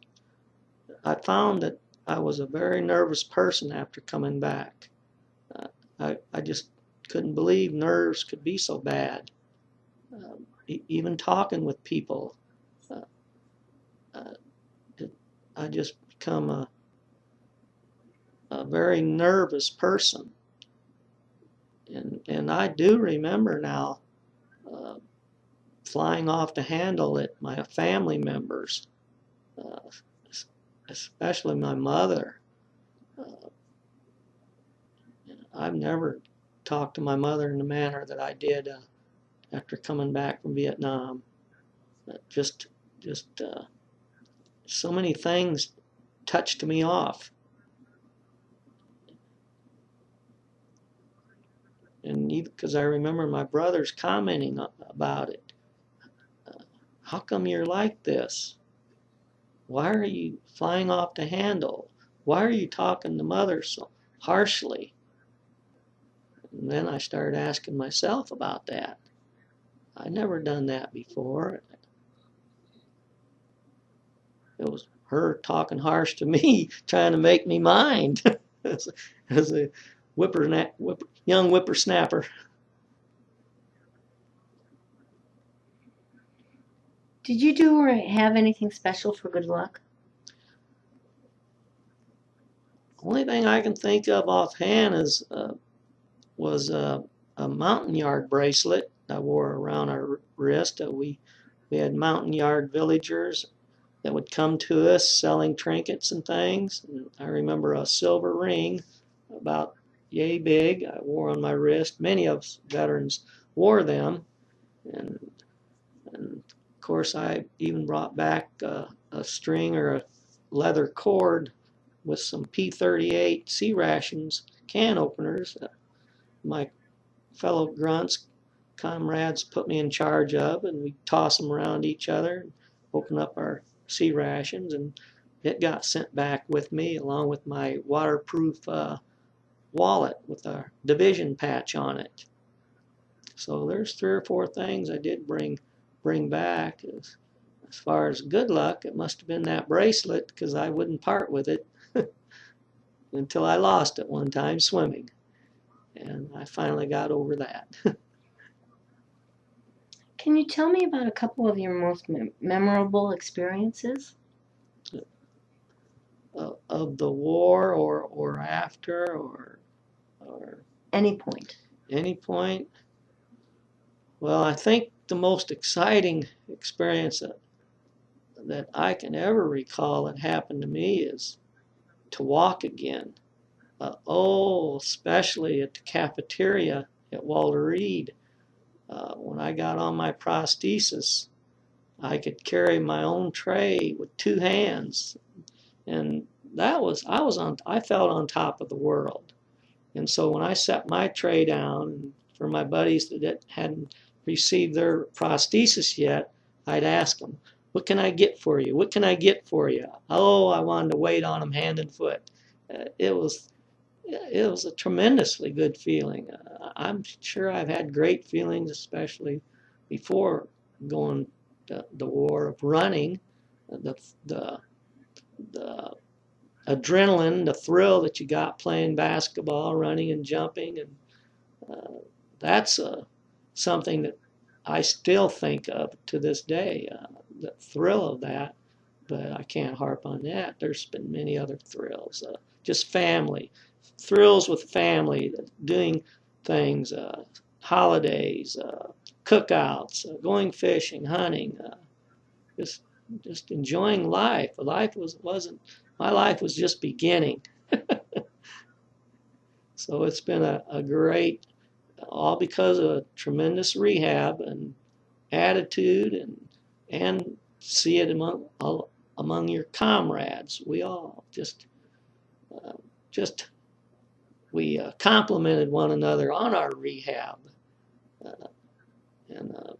I found that I was a very nervous person after coming back. I just couldn't believe nerves could be so bad. Even talking with people, uh, uh, I just become a very nervous person. And I do remember now uh, flying off the handle at my family members, uh, especially my mother. Uh, I've never talked to my mother in the manner that I did after coming back from Vietnam. Just so many things touched me off. And even because I remember my brothers commenting about it. How come you're like this? Why are you flying off the handle? Why are you talking to mother so harshly? And then I started asking myself about that. I never done that before. It was her talking harsh to me, trying to make me mind as a young whippersnapper. Did you do or have anything special for good luck? Only thing I can think of offhand was a mountain yard bracelet I wore around our wrist. We had mountain yard villagers that would come to us selling trinkets and things. And I remember a silver ring about yay big I wore on my wrist. Many of us veterans wore them. And of course, I even brought back a string or a leather cord with some P38 C rations can openers. My fellow grunts, comrades put me in charge of, and we toss them around each other and open up our C rations, and it got sent back with me along with my waterproof wallet with a division patch on it. So there's 3 or 4 things I did bring back. As far as good luck, it must have been that bracelet, because I wouldn't part with it until I lost it one time swimming. And I finally got over that. Can you tell me about a couple of your most memorable experiences? Of the war or after or Any point. any point? Well, I think the most exciting experience that I can ever recall that happened to me is to walk again. Especially at the cafeteria at Walter Reed. When I got on my prosthesis, I could carry my own tray with 2 hands, and I felt on top of the world. And so when I set my tray down, for my buddies that hadn't received their prosthesis yet, I'd ask them, what can I get for you? What can I get for you? Oh, I wanted to wait on them hand and foot. It was a tremendously good feeling. I'm sure I've had great feelings, especially before going the war of running, the the the adrenaline, the thrill that you got playing basketball, running and jumping, and that's something that I still think of to this day. The thrill of that, but I can't harp on that. There's been many other thrills. Just family, thrills with family, doing things, holidays, cookouts, going fishing, hunting, just just enjoying life. Life wasn't my life was just beginning. So it's been a great, all because of a tremendous rehab and attitude and see it among your comrades. We all uh, just we complimented one another on our rehab, uh, and uh,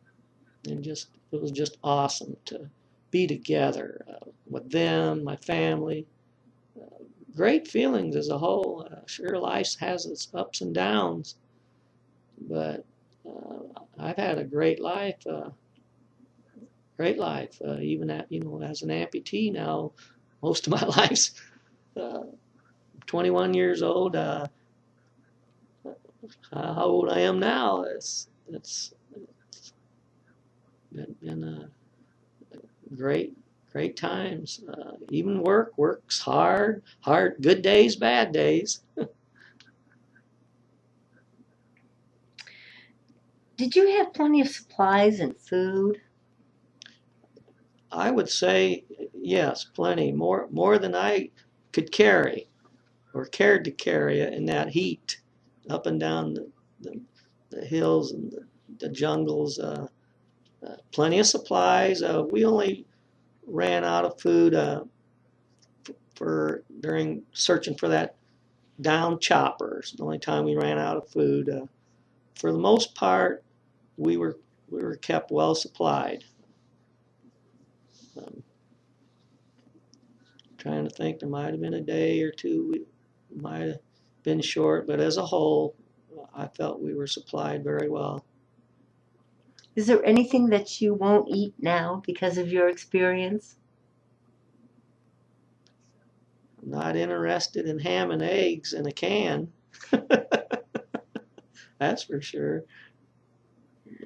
and just it was just awesome to be together with them, my family. Great feelings as a whole. Sure, life has its ups and downs, but I've had a great life. Great life. Even as an amputee now, most of my life's uh, 21 years old. How old I am now? It's been great great times. Even works hard, good days, bad days. Did you have plenty of supplies and food? I would say yes, plenty more than I could carry or cared to carry in that heat up and down the hills and the jungles. Plenty of supplies. We only ran out of food for during searching for that down choppers. The only time we ran out of food. For the most part, we were we were kept well supplied. Um, Trying to think, there might have been a day or two we might have been short, but as a whole, I felt we were supplied very well. Is there anything that you won't eat now because of your experience? I'm not interested in ham and eggs in a can. That's for sure.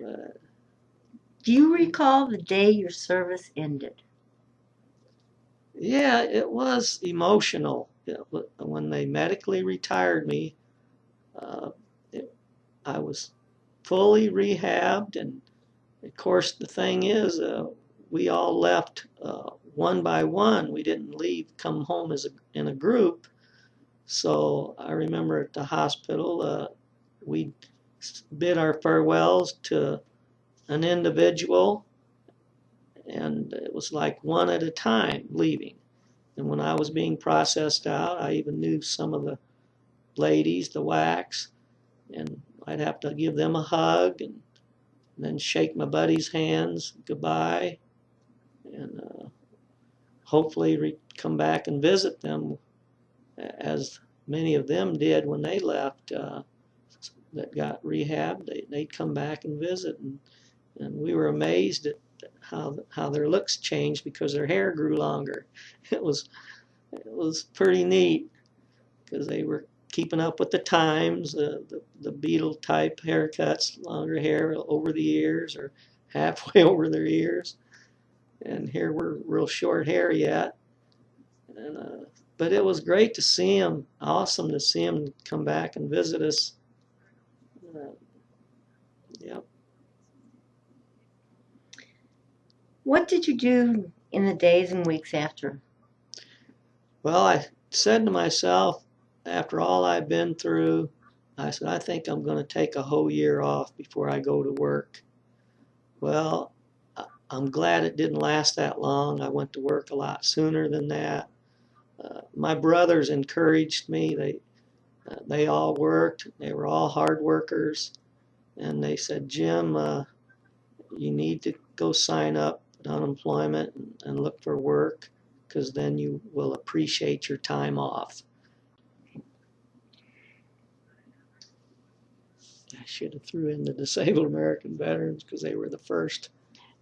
But Do you recall the day your service ended? yeah, it was emotional. When they medically retired me, uh, it, I was fully rehabbed, and of course, the thing is, we all left one by one. We didn't come home in a group. So I remember at the hospital, we bid our farewells to an individual, and it was like one at a time leaving. And when I was being processed out, I even knew some of the ladies, the WACs, and I'd have to give them a hug and then shake my buddies' hands goodbye, and hopefully come back and visit them as many of them did when they left that got rehab. They'd come back and visit, and we were amazed at how their looks changed because their hair grew longer. It was it was pretty neat because they were keeping up with the times, the Beatle type haircuts, longer hair over the ears or halfway over their ears, and here we're real short hair yet. And but it was great to see him. Awesome to see him come back and visit us. Uh, yep. What did you do in the days and weeks after? Well, I said to myself, after all I've been through, I said, I think I'm going to take a whole year off before I go to work. Well, I'm glad it didn't last that long. I went to work a lot sooner than that. My brothers encouraged me. They all worked. They were all hard workers, and they said, Jim, you need to go sign up at unemployment and look for work, because then you will appreciate your time off. I should have threw in the disabled American veterans because they were the first.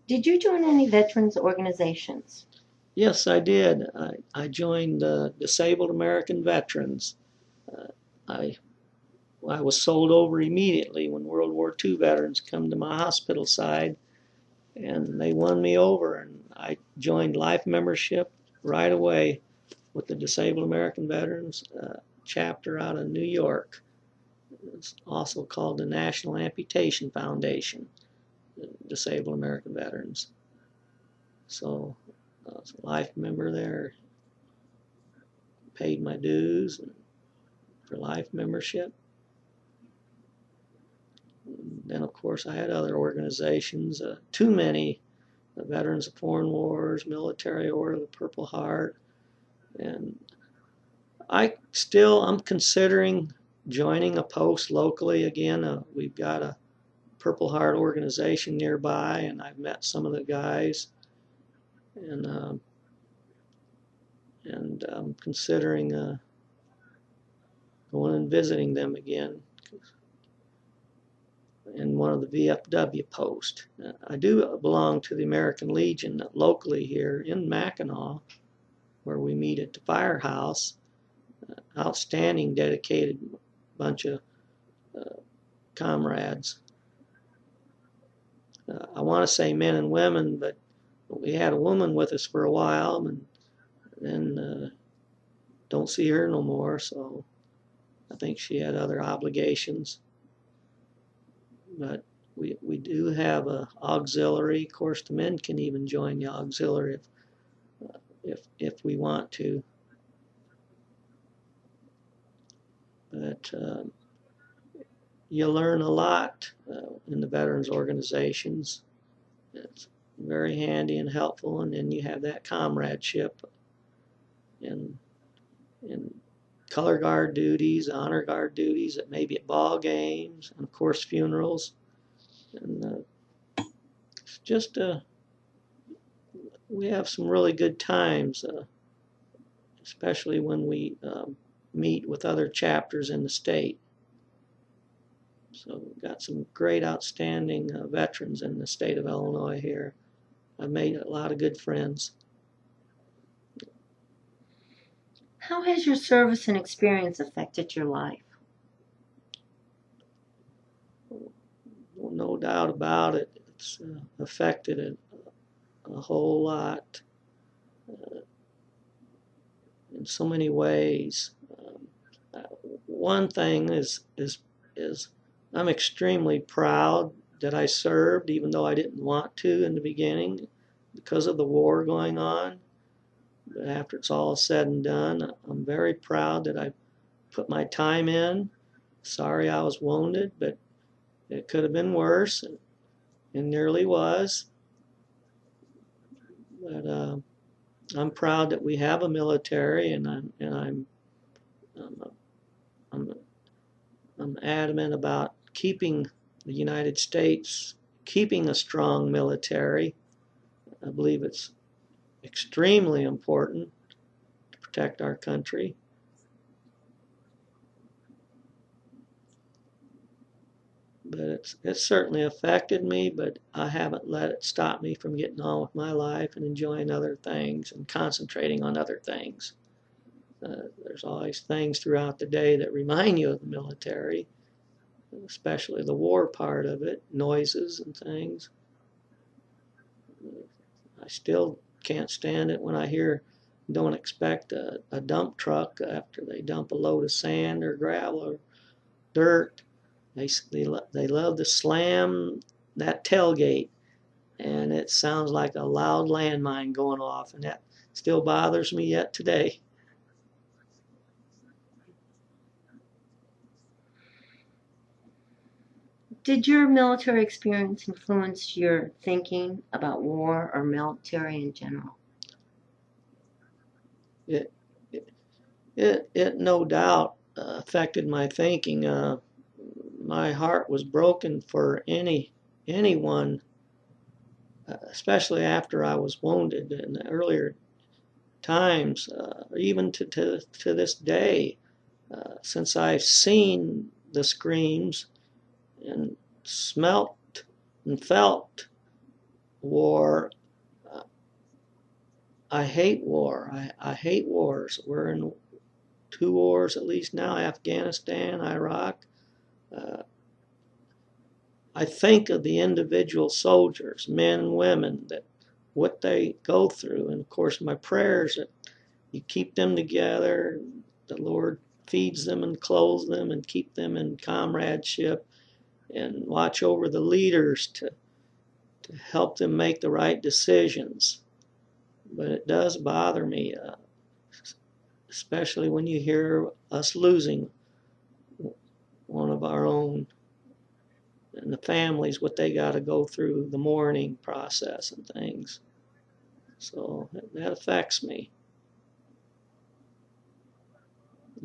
Did you join any veterans organizations? Yes, I did. I joined Disabled American Veterans. Uh, I I was sold over immediately when World War II veterans come to my hospital side, and they won me over, and I joined life membership right away with the Disabled American Veterans chapter out of New York. It's also called the National Amputation Foundation, Disabled American Veterans. So I was a life member there, paid my dues for life membership. And then, of course, I had other organizations, too many, the Veterans of Foreign Wars, Military Order of the Purple Heart, and I'm considering joining a post locally again. We've got a Purple Heart organization nearby, and I've met some of the guys, and I'm considering going and visiting them again in one of the VFW posts. I do belong to the American Legion locally here in Mackinac, where we meet at the firehouse. Outstanding, dedicated bunch of comrades. I want to say men and women, but we had a woman with us for a while, and then don't see her no more, so I think she had other obligations. But we do have a auxiliary. Of course, the men can even join the auxiliary if we want to. But you learn a lot in the veterans organizations. It's very handy and helpful, and then you have that comradeship and color guard duties, honor guard duties, at maybe at ball games, and of course funerals. And it's just we have some really good times, especially when we meet with other chapters in the state. So we've got some great, outstanding veterans in the state of Illinois here. I've made a lot of good friends. How has your service and experience affected your life? Well, no doubt about it. It's affected it a whole lot in so many ways. One thing is I'm extremely proud that I served, even though I didn't want to in the beginning because of the war going on. But after it's all said and done, I'm very proud that I put my time in. Sorry I was wounded, but it could have been worse, and nearly was. But I'm proud that we have a military, and I'm adamant about keeping the United States, keeping a strong military. I believe it's extremely important to protect our country. But it's certainly affected me, but I haven't let it stop me from getting on with my life and enjoying other things and concentrating on other things. There's always things throughout the day that remind you of the military, especially the war part of it, noises and things. I still can't stand it when I don't expect a dump truck after they dump a load of sand or gravel or dirt. They love to slam that tailgate, and it sounds like a loud landmine going off, and that still bothers me yet today. Did your military experience influence your thinking about war or military in general? It it no doubt affected my thinking. My heart was broken for anyone especially after I was wounded in the earlier times, even to this day, since I've seen the screams and smelt and felt war. I hate war. I hate wars. We're in 2 wars at least now, Afghanistan, Iraq. Uh, I think of the individual soldiers, men and women, that what they go through. And of course, my prayers that you keep them together. The Lord feeds them and clothes them and keep them in comradeship and watch over the leaders to help them make the right decisions. But it does bother me, especially when you hear us losing one of our own, and the families, what they got to go through, the mourning process and things. So that affects me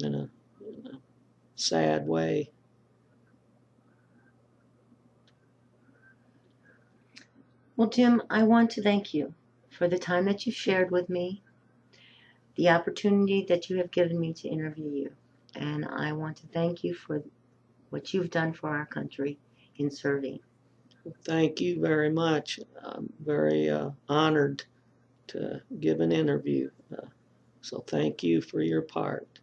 in a sad way. Well, Jim, I want to thank you for the time that you shared with me, the opportunity that you have given me to interview you. And I want to thank you for what you've done for our country in serving. Thank you very much. I'm very honored to give an interview. So thank you for your part.